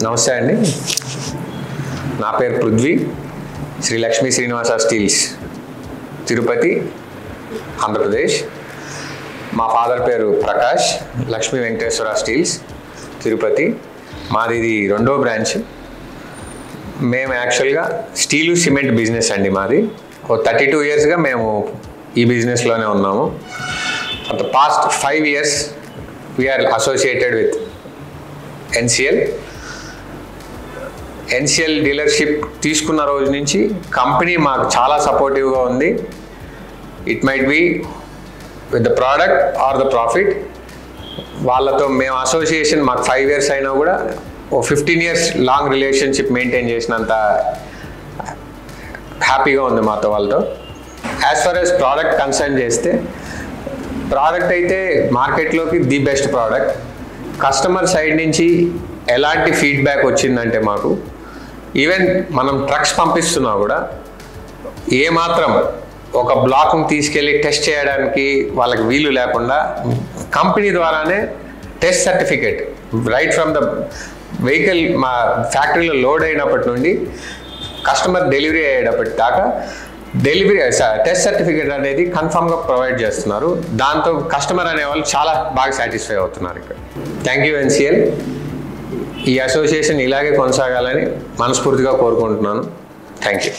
నమస్తే అండి. నా పేరు పృథ్వీ, శ్రీ లక్ష్మీ శ్రీనివాస స్టీల్స్, తిరుపతి, ఆంధ్రప్రదేశ్. మా ఫాదర్ పేరు ప్రకాష్, లక్ష్మీ వెంకటేశ్వర స్టీల్స్, తిరుపతి. మాది ఇది 2వ బ్రాంచ్. మేము యాక్చువల్గా స్టీలు సిమెంట్ బిజినెస్ అండి మాది. 32 ఇయర్స్గా మేము ఈ బిజినెస్లోనే ఉన్నాము. For the past 5 years we're associated with NCL dealership తీసుకున్న రోజు నుంచి కంపెనీ మాకు చాలా సపోర్టివ్గా ఉంది. It might be with the product or the profit. వాళ్ళతో మేము అసోసియేషన్ మాకు 5 years అయినా కూడా 15 years లాంగ్ రిలేషన్షిప్ మెయింటైన్ చేసినంత హ్యాపీగా ఉంది మాతో వాళ్ళతో. As for as product concern చేస్తే, ప్రోడక్ట్ అయితే మార్కెట్లోకి the best product. Customer side నుంచి ఎలాంటి ఫీడ్బ్యాక్ వచ్చిందంటే మాకు, ఈవెన్ మనం ట్రక్స్ పంపిస్తున్నా కూడా ఏమాత్రం ఒక బ్లాక్ని తీసుకెళ్ళి టెస్ట్ చేయడానికి వాళ్ళకి వీలు లేకుండా కంపెనీ ద్వారానే test certificate right from the vehicle మా ఫ్యాక్టరీలో లోడ్ అయినప్పటి నుండి కస్టమర్ డెలివరీ అయ్యేటప్పటి దాకా టెస్ట్ సర్టిఫికేట్ అనేది కన్ఫామ్గా ప్రొవైడ్ చేస్తున్నారు. దాంతో కస్టమర్ అనేవాళ్ళు చాలా బాగా సాటిస్ఫై అవుతున్నారు ఇక్కడ. Thank you NCL. ఈ అసోసియేషన్ ఇలాగే కొనసాగాలని మనస్ఫూర్తిగా కోరుకుంటున్నాను. Thank you.